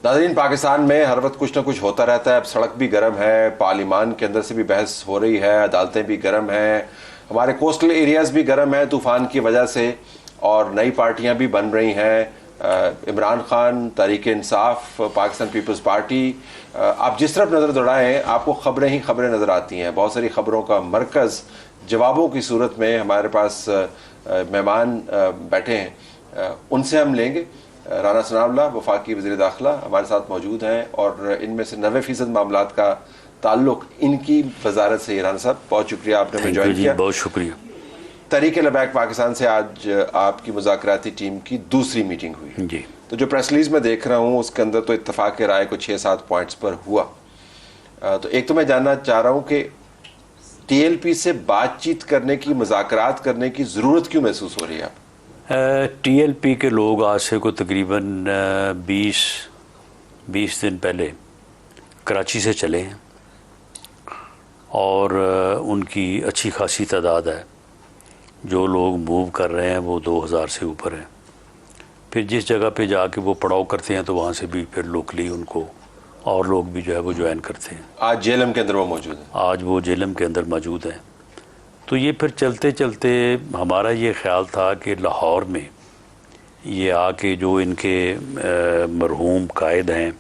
नाज़रीन, पाकिस्तान में हर वक्त कुछ ना कुछ होता रहता है। अब सड़क भी गर्म है, पार्लिमान के अंदर से भी बहस हो रही है, अदालतें भी गर्म हैं, हमारे कोस्टल एरियाज भी गर्म है तूफ़ान की वजह से, और नई पार्टियां भी बन रही हैं। इमरान खान, तहरीक इंसाफ, पाकिस्तान पीपल्स पार्टी, आप जिस तरफ नज़र दौड़ाएं आपको खबरें ही खबरें नज़र आती हैं। बहुत सारी खबरों का मरकज़ जवाबों की सूरत में हमारे पास मेहमान बैठे हैं, उनसे हम लेंगे। राना सनाउल्लाह वफाकी वज़ीर दाखिला हमारे साथ मौजूद हैं और इनमें से 90% मामलात का ताल्लुक इनकी वजारत से। राना साहब, बहुत शुक्रिया आपने हमें ज्वाइन किया। बहुत शुक्रिया। तहरीक लबैक पाकिस्तान से आज आपकी मुज़ाकराती टीम की दूसरी मीटिंग हुई जी। तो जो प्रेस रिलीज में देख रहा हूँ उसके अंदर तो इत्तफाक राय को 6-7 पॉइंट्स पर हुआ। तो एक तो मैं जानना चाह रहा हूँ कि TLP से बातचीत करने की, मुज़ाकरात करने की ज़रूरत क्यों महसूस हो रही है? TLP के लोग आज से को तकरीबन 20 दिन पहले कराची से चले हैं और उनकी अच्छी खासी तादाद है। जो लोग मूव कर रहे हैं वो 2000 से ऊपर हैं। फिर जिस जगह पे जाके वो पड़ाव करते हैं तो वहाँ से भी फिर लोकली उनको और लोग भी जो है वो ज्वाइन करते हैं। आज जेलम के अंदर वो मौजूद है? आज वो जेलम के अंदर मौजूद हैं। तो ये फिर चलते चलते हमारा ये ख्याल था कि लाहौर में ये आके जो इनके मरहूम कायद हैं,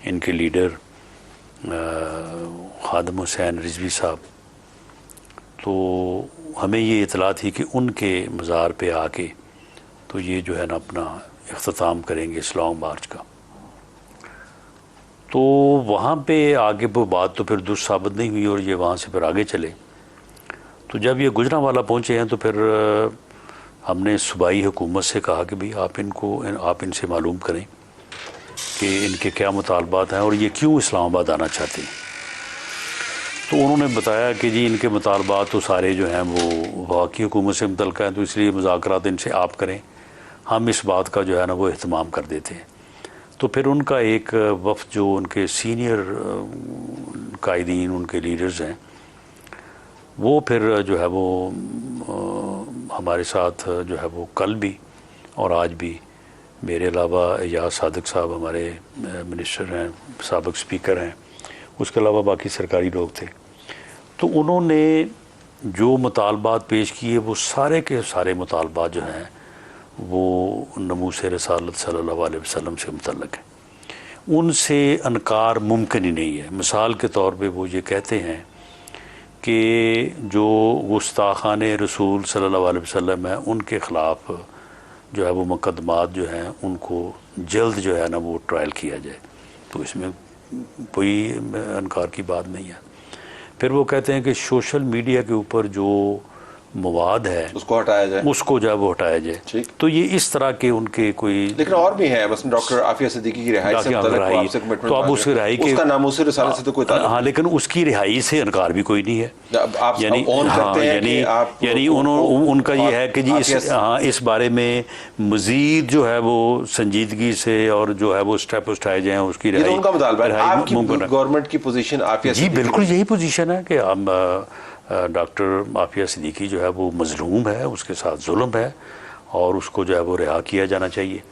इनके लीडर खादम हुसैन रिजवी साहब, तो हमें ये इतला थी कि उनके मज़ार पे आके तो ये जो है ना अपना इख्तिताम करेंगे इस लॉन्ग मार्च का। तो वहाँ पे आगे वो बात तो फिर दुरुस्त साबित नहीं हुई और ये वहाँ से फिर आगे चले। तो जब ये गुजरांवाला पहुँचे हैं तो फिर हमने सूबाई हुकूमत से कहा कि भाई आप इनसे मालूम करें कि इनके क्या मुतालबात हैं और ये क्यों इस्लामाबाद आना चाहते हैं। तो उन्होंने बताया कि जी इनके मुतालबात तो सारे जो हैं वो वफाकी हुकूमत से मुतल्लिक़ हैं, तो इसलिए मुज़ाकरात इनसे आप करें, हम इस बात का जो है ना वो एहतमाम कर देते हैं। तो फिर उनका एक वफ़द जो उनके सीनियर कायदीन, उनके लीडर्स हैं, वो फिर जो है वो हमारे साथ जो है वो कल भी और आज भी, मेरे अलावा या सादिक साहब हमारे मिनिस्टर हैं, साबिक़ स्पीकर हैं, उसके अलावा बाकी सरकारी लोग थे। तो उन्होंने जो मुतालबात पेश किए वो सारे के सारे मुतालबात जो हैं वो नमूस रसालत सल्लल्लाहु अलैहि वसल्लम से मुतल्लिक़ हैं। उनसे इनकार मुमकिन ही नहीं है। मिसाल के तौर पे वो ये कहते हैं कि जो गुस्ताखान रसूल सल्लल्लाहु अलैहि वसल्लम है उनके ख़िलाफ़ जो है वो मुकदमात जो हैं उनको जल्द जो है ना वो ट्रायल किया जाए। तो इसमें कोई इनकार की बात नहीं है। फिर वो कहते हैं कि सोशल मीडिया के ऊपर जो मवाद है उसको हटाया जाए, उसको जो है वो हटाया जाए। तो ये इस तरह के उनके कोई, लेकिन और भी है, बस डॉक्टर आफिया सिद्दीकी की रिहाई से तो अब उसकी रिहाई के उसका नामूस रिसालत से तो कोई ताल्लुक, हाँ, लेकिन उसकी रिहाई से इनकार भी कोई नहीं है। यानी उनका ये है कि जी इस बारे में मजीद जो है वो संजीदगी से और जो है वो स्टेप उठाए जाए, उसकी रिहाई। गवर्नमेंट की पोजीशन आफिया जी बिल्कुल यही पोजीशन है कि हम डॉक्टर आफिया सिद्दीकी जो है वो मजलूम है, उसके साथ जुल्म है और उसको जो है वो रिहा किया जाना चाहिए।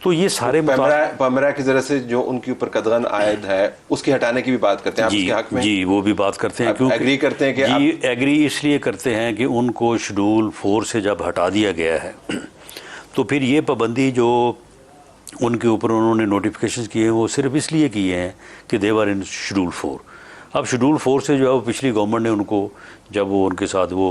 तो ये सारे पैमरा की ज़रिए से जो उनके ऊपर कदगन आयद है उसकी हटाने की भी बात करते हैं। आप उसके हक में? जी वो भी बात करते हैं। क्योंकि एग्री करते हैं कि जी एग्री इसलिए करते हैं कि उनको शेड्यूल 4 से जब हटा दिया गया है तो फिर ये पाबंदी जो उनके ऊपर उन्होंने नोटिफिकेशन किए हैं वो सिर्फ इसलिए किए हैं कि दे वर इन शेड्यूल 4। अब शेड्यूल 4 से जो है वो पिछली गवर्नमेंट ने उनको, जब वो उनके साथ वो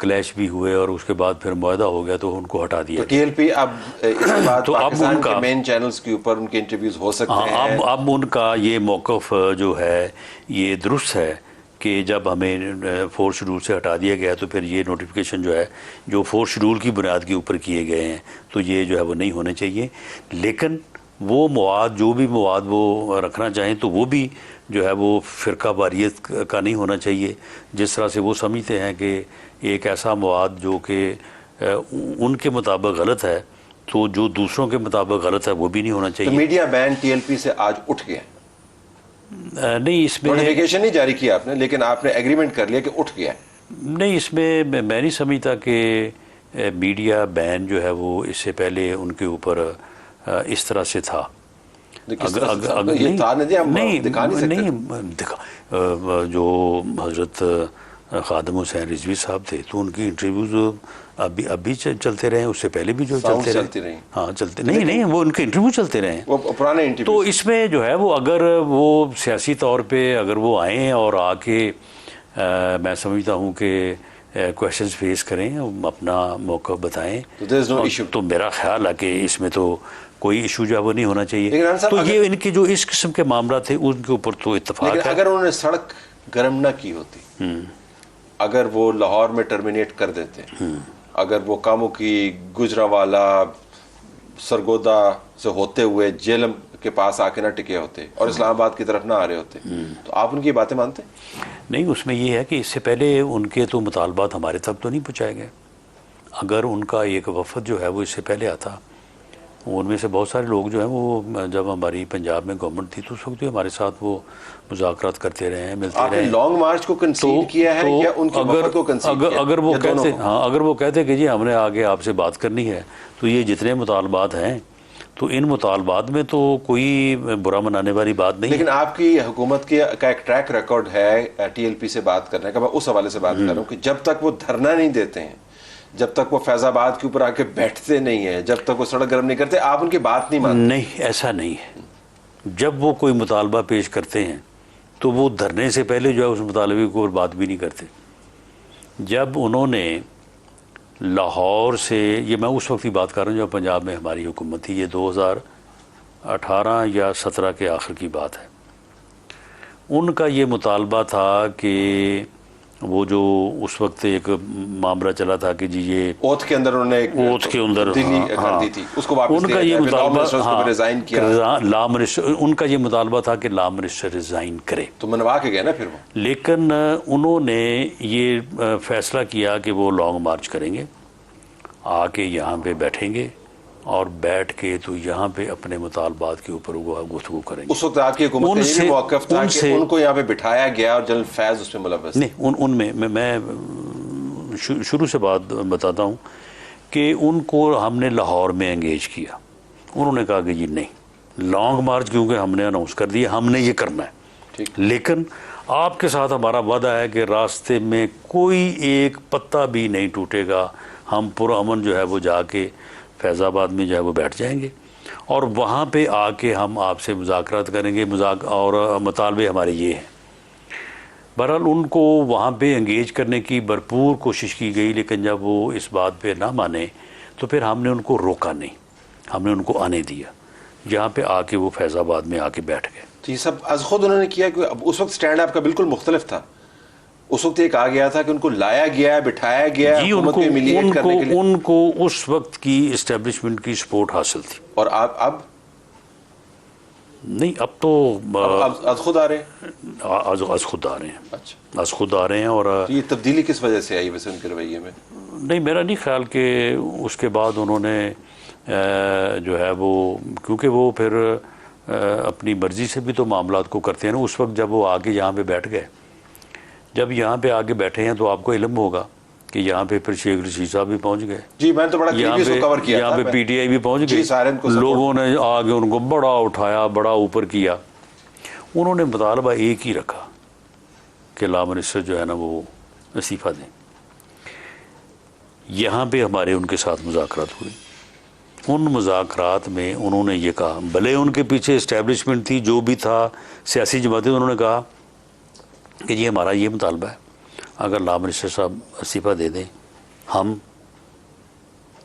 क्लैश भी हुए और उसके बाद फिर मुआहदा हो गया तो उनको हटा दिया। तो TLP अब इसके बाद तो पाकिस्तान के मेन चैनल्स के ऊपर उनके इंटरव्यूज हो सकते हैं। अब उनका ये मौक़िफ़ जो है ये दुरुस्त है कि जब हमें 4 शेड्यूल से हटा दिया गया तो फिर ये नोटिफिकेशन जो है जो 4 शेड्यूल की बुनियाद के ऊपर किए गए हैं तो ये जो है वो नहीं होने चाहिए। लेकिन वो मवाद, जो भी मवाद वो रखना चाहें तो वो भी जो है वो फ़िरका वारियत का नहीं होना चाहिए। जिस तरह से वो समझते हैं कि एक ऐसा मवाद जो कि उनके मुताबिक गलत है तो जो दूसरों के मुताबिक गलत है वो भी नहीं होना चाहिए। तो मीडिया बैन TLP से आज उठ गया? नहीं, इसमें नोटिफिकेशन नहीं जारी किया आपने, लेकिन आपने एग्रीमेंट कर लिया कि उठ गया। नहीं, इसमें मैं नहीं समझता कि मीडिया बैन जो है वो इससे पहले उनके ऊपर इस तरह से था। अगर ये तार नहीं, हम नहीं दिखा नहीं सकते। नहीं दिखा जो हजरत खादम हुसैन रिजवी साहब थे तो उनकी इंटरव्यूज अभी चलते रहे, उससे पहले भी जो चलते रहे, हाँ चलते नहीं वो उनके इंटरव्यू चलते रहे, वो पुराने इंटरव्यू। तो इसमें जो है वो अगर वो सियासी तौर पे अगर वो आएँ और आके मैं समझता हूँ कि क्वेश्चंस फेस करें, अपना मौका बताएं, तो मेरा ख्याल है कि इसमें तो कोई इशू जो है वो नहीं होना चाहिए। तो ये इनके जो इस किस्म के मामला थे उनके ऊपर तो इत्तेफाक है। अगर उन्होंने सड़क गर्म ना की होती, अगर वो लाहौर में टर्मिनेट कर देते, अगर वो कामों की गुजरावाला सरगोदा से होते हुए जेलम के पास आके ना टिके होते और इस्लामाबाद की तरफ ना आ रहे होते, तो आप उनकी बातें मानते? नहीं, उसमें ये है कि इससे पहले उनके तो मुतालबात हमारे तक तो नहीं पहुँचाए गए। अगर उनका एक वफद जो है वो इससे पहले आता, उनमें से बहुत सारे लोग जो हैं वो जब हमारी पंजाब में गवर्नमेंट थी तो उस वक्त भी हमारे साथ वो मुज़ाकरात करते रहे हैं, मिलते रहे। आपने लॉन्ग मार्च को कंसीड किया है या उनके वफद को कंसीड किया? अगर वो कहते, हाँ अगर वो कहते कि जी हमने आगे आपसे बात करनी है तो ये जितने मुतालबात हैं तो इन मुतालबात में तो कोई बुरा मनाने वाली बात नहीं। लेकिन आपकी हुकूमत का एक ट्रैक रिकॉर्ड है टीएलपी से बात करने का, मैं उस हवाले से बात कर रहा हूँ कि जब तक वो धरना नहीं देते हैं, जब तक वो फैजाबाद के ऊपर आके बैठते नहीं है, जब तक वो सड़क गर्म नहीं करते, आप उनकी बात नहीं मानते? नहीं, ऐसा नहीं है। जब वो कोई मुतालबा पेश करते हैं तो वो धरने से पहले जो है उस मुतालबे को बात भी नहीं करते। जब उन्होंने लाहौर से, ये मैं उस वक्त की बात कर रहा हूँ जब पंजाब में हमारी हुकूमत थी, ये 2018 या 17 के आखिर की बात है, उनका ये मुतालबा था कि वो जो उस वक्त एक मामला चला था कि जी ये ओथ के अंदर उन्होंने ओथ के अंदर कर दी थी, उसको वापस उनका ये मुतालबा रिजाइन किया, ला मिनिस्टर, उनका ये मुतालबा था कि ला मिनिस्टर रिजाइन करे, तो मनवा के गए ना फिर वो। लेकिन उन्होंने ये फैसला किया कि वो लॉन्ग मार्च करेंगे, आके यहाँ पे बैठेंगे और बैठ के तो यहाँ पे अपने मुतालबात के ऊपर गुफ्तगू करेंगे। उस वक्त आपकी हुकूमत का ये मौक़िफ़ था कि उनको यहाँ पे बिठाया गया और जनरल फैज़ उसमें मुलव्वस नहीं, उनमें मैं शुरू से बात बताता हूँ कि उनको हमने लाहौर में एंगेज किया, उन्होंने कहा कि जी नहीं, लॉन्ग मार्च क्योंकि हमने अनाउंस कर दिया, हमने ये करना है, ठीक, लेकिन आपके साथ हमारा वादा है कि रास्ते में कोई एक पत्ता भी नहीं टूटेगा, हम पुरअमन जो है वो जाके फैज़ाबाद में जो है वो बैठ जाएंगे और वहाँ पे आके हम आपसे मुज़ाकरात करेंगे, और मुतालबे हमारे ये हैं। बहरहाल उनको वहाँ पे एंगेज करने की भरपूर कोशिश की गई, लेकिन जब वो इस बात पे ना माने तो फिर हमने उनको रोका नहीं, हमने उनको आने दिया, जहाँ पे आके वो फैज़ाबाद में आके बैठ गए। तो ये सब अज़ खुद उन्होंने किया कि उस वक्त स्टैंड आपका बिल्कुल मुख्तलिफ था। उस वक्त ये कहा गया था कि उनको लाया गया, बिठाया गया जी, उनको उस वक्त की इस्टेब्लिशमेंट की सपोर्ट हासिल थी। और अब नहीं, अब तो अज़ खुद आ रहे हैं, अज़ खुद आ रहे हैं। अच्छा, अज़ खुद आ रहे हैं। और ये तब्दीली किस वजह से आई वैसे उनके रवैये में? नहीं, मेरा नहीं ख्याल कि उसके बाद उन्होंने जो है वो, क्योंकि वो फिर अपनी मर्ज़ी से भी तो मामलात को करते हैं ना। उस वक्त जब वो आके यहाँ पे बैठ गए, जब यहाँ पे आगे बैठे हैं तो आपको इल्म होगा कि यहाँ पे फिर शेख रशीद साहब भी पहुँच गए। जी, मैंने तो बड़ा कवर किया, यहाँ पे पीटीआई भी पहुँच गई, लोगों ने आगे उनको बड़ा उठाया, बड़ा ऊपर किया। उन्होंने मुतालबा एक ही रखा कि ला मिनिस्टर जो है ना वो इस्तीफ़ा दें। यहाँ पे हमारे उनके साथ मुज़ाकरात हुई, उन मुज़ाकरात में उन्होंने ये कहा, भले उनके पीछे इस्टेब्लिशमेंट थी, जो भी था, सियासी जमातें, उन्होंने कहा कि ये हमारा ये मुतालबा है, अगर ला मिनिस्टर साहब इस्तीफ़ा दे दें हम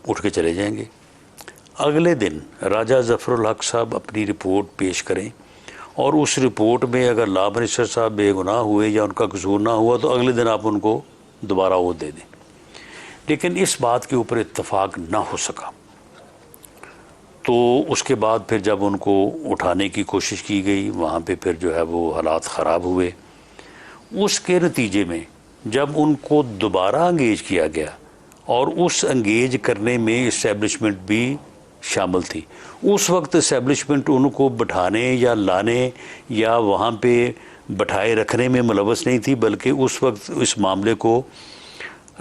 उठ के चले जाएंगे। अगले दिन राजा ज़फ़रुल हक साहब अपनी रिपोर्ट पेश करें और उस रिपोर्ट में अगर ला मिनिस्टर साहब बेगुनाह हुए या उनका कसूर ना हुआ तो अगले दिन आप उनको दोबारा वो दे दें। लेकिन इस बात के ऊपर इत्तफाक ना हो सका, तो उसके बाद फिर जब उनको उठाने की कोशिश की गई, वहाँ पे फिर जो है वो हालात ख़राब हुए। उसके नतीजे में जब उनको दोबारा अंगेज किया गया, और उस अंगेज करने में इस्टेब्लिशमेंट भी शामिल थी, उस वक्त इस्टेब्लिशमेंट उनको बिठाने या लाने या वहाँ पे बैठाए रखने में मुलव्वस नहीं थी, बल्कि उस वक्त इस मामले को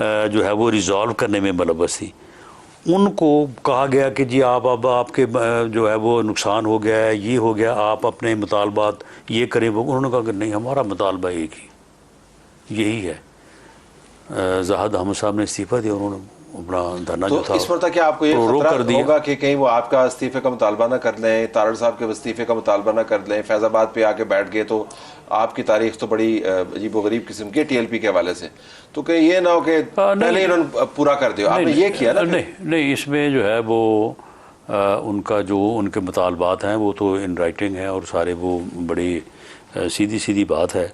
जो है वो रिज़ॉल्व करने में मुलव्वस थी। उनको कहा गया कि जी आप अब आपके जो है वो नुकसान हो गया है, ये हो गया, आप अपने मुतालबात ये करें वो। उन्होंने कहा कि नहीं, हमारा मुतालबा एक ही यही है। ज़ाहिद अहमद साहब ने इस्तीफ़ा दिया, उन्होंने अपना धरना तो जो था इस पर क्या आपको ये रोक खतरा कर दिया। होगा कि कहीं वो आपका इस्तीफे का मुतालबा ना कर लें, तारड़ साहब के इस्तीफे का मुतालबा ना कर लें, फैज़ाबाद पे आके बैठ गए, तो आपकी तारीख तो बड़ी अजीब व गरीब किस्म की टीएलपी के हवाले से, तो कहीं ये ना हो कि पहले इन्होंने पूरा कर दिया, आपने ये किया ना? नहीं, इसमें जो है वो उनका जो उनके मुतालबात हैं वो तो इन राइटिंग है, और सारे वो बड़ी सीधी सीधी बात है।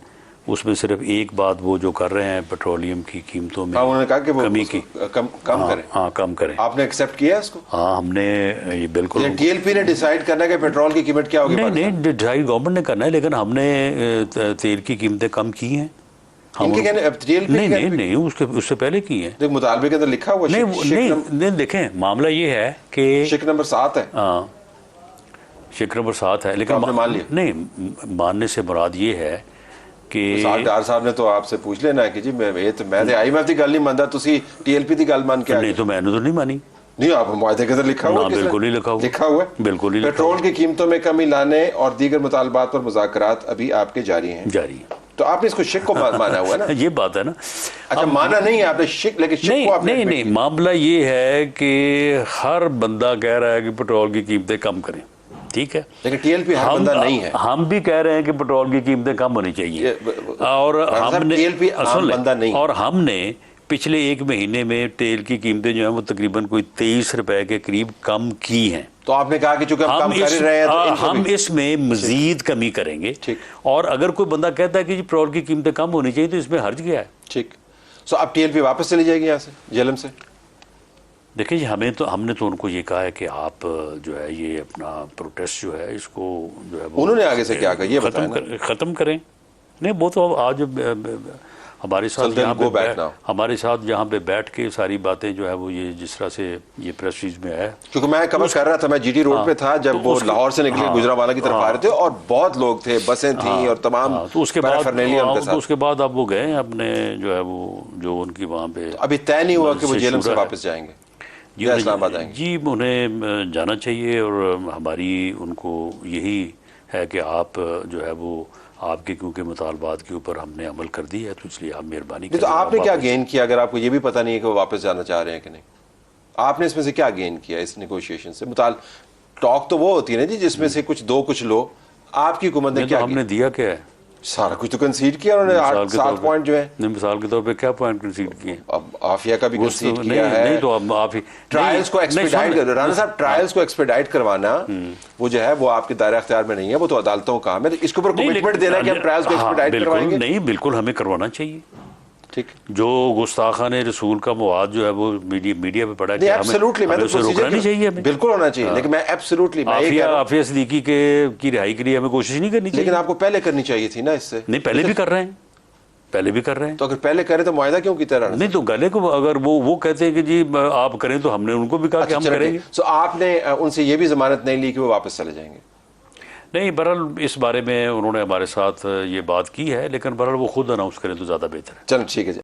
उसमें सिर्फ एक बात वो जो कर रहे हैं पेट्रोलियम की कीमतों में उन्होंने कहा कि वो कमी की कम करें। हाँ, कम करें। आपने एक्सेप्ट किया इसको? हाँ, हमने ये बिल्कुल। टीएलपी ने डिसाइड करना है कि पेट्रोल की कीमत क्या होगी? नहीं, डिसाइड गवर्नमेंट ने करना है, लेकिन हमने तेल की कीमतें कम की हैं। नहीं, उससे पहले की है। मुतालबे के अंदर लिखा हुआ नहीं, देखें मामला ये है कि शिक नंबर 7 है। हाँ, शिक नंबर 7 है, लेकिन आपने मान लिया? नहीं, मानने से मुराद ये है कि डार साहब ने तो आपसे पूछ लेना है कि जी मैं IMF की गल नहीं मानता, तुसी टीएलपी की गल मान के? नहीं, तो मैंने तो नहीं मानी। नहीं, आप मुआहदे के अंदर लिखा हुआ? बिल्कुल ही लिखा हुआ है। बिल्कुल ही। पेट्रोल की कीमतों में कमी लाने और दीगर मुतालबात पर मुज़ाकरात अभी आपके जारी हैं। तो आपने इसको शिक को माना हुआ है ना? ये बात है ना। अच्छा, माना नहीं आपने शिक, लेकिन शिक को आपने नहीं, मामला ये है कि हर बंदा कह रहा है कि पेट्रोल की कीमतें कम करें, ठीक है, लेकिन टीएलपी हर बंदा नहीं है। हम भी कह रहे हैं कि पेट्रोल की कीमतें कम होनी चाहिए, और हमने टीएलपी आम बंदा नहीं, और हमने पिछले एक महीने में तेल की कीमतें जो है वो तकरीबन कोई 23 रुपए के करीब कम की हैं। तो आपने कहा कि चूंकि हम कम कर रहे हैं तो हम इसमें मजीद कमी करेंगे। और अगर कोई बंदा कहता है कि पेट्रोल की कीमतें कम होनी चाहिए तो इसमें हर्ज क्या है? ठीक। सो अब टीएलपी वापस चली जाएगी यहाँ से, जेलम से? देखिए जी, हमने तो उनको ये कहा है कि आप जो है ये अपना प्रोटेस्ट जो है इसको जो है उन्होंने आगे से क्या कहा ये खत्म करें। नहीं, वो तो आज हमारे साथ जहाँ पे बैठ के सारी बातें जो है वो ये जिस तरह से ये प्रेस रिलीज में है, क्योंकि मैं कवर कर रहा था, मैं जीटी रोड पे था जब वो लाहौर से निकले गुजरांवाला की तरफ आ रहे थे, और बहुत लोग थे, बसें थी और तमाम। तो उसके बाद अब वो गए अपने जो है वो जो उनकी वहाँ पे अभी तय नहीं हुआ कि वो जेलम से वापस जाएंगे या इस्लामाबाद आएंगे? जी, उन्हें जाना चाहिए, और हमारी उनको यही है कि आप जो है वो आपके क्योंकि मुतालबात के ऊपर हमने अमल कर दी है, तो इसलिए आप मेहरबानी करें। तो आपने क्या गेन किया अगर आपको ये भी पता नहीं है कि वो वापस जाना चाह रहे हैं कि नहीं? आपने इसमें से क्या गेन किया इस नेगोशिएशन से? टॉक तो वो होती है ना जी जिसमें से कुछ दो कुछ लो, आपकी हुकूमत ने क्या? हमने दिया क्या है? सारा कुछ तो कंसीड किया उन्होंने, 8-7 पॉइंट जो है। मिसाल के तौर पे क्या पॉइंट कंसीड किए? अब आफिया का भी कंसीड किया है। नहीं, तो अब आप ही ट्रायल्स को एक्सपेडाइट कर, राणा साहब ट्रायल्स को एक्सपेडाइट करवाना वो जो है वो आपके दायरे इख्तियार में नहीं है, वो तो अदालतों का काम है। इसके ऊपर कमिटमेंट देना कि हम ट्रायल्स को एक्सपेडाइट करवाएंगे। नहीं, बिल्कुल हमें करवाना चाहिए। ठीक, जो गुस्ताखाने रसूल का मवाद जो है वो मीडिया पे पड़ा है, एब्सोल्युटली मैं तो रोकना नहीं चाहिए, बिल्कुल होना चाहिए, लेकिन मैं एब्सोल्युटली आफिया सिद्दीकी की रिहाई के लिए हमें कोशिश नहीं करनी चाहिए। लेकिन आपको पहले करनी चाहिए थी ना इससे। नहीं, पहले भी कर रहे हैं। तो अगर पहले करें तो मुआहदा क्यों की तरह? नहीं, तो गले को अगर वो कहते हैं कि जी आप करें, तो हमने उनको भी कहा कि हम करेंगे। तो आपने उनसे ये भी जमानत नहीं ली कि वो वापस चले जाएंगे? नहीं, बहरहाल इस बारे में उन्होंने हमारे साथ ये बात की है, लेकिन बहरहाल वो खुद अनाउंस करें तो ज़्यादा बेहतर है। चलो ठीक है।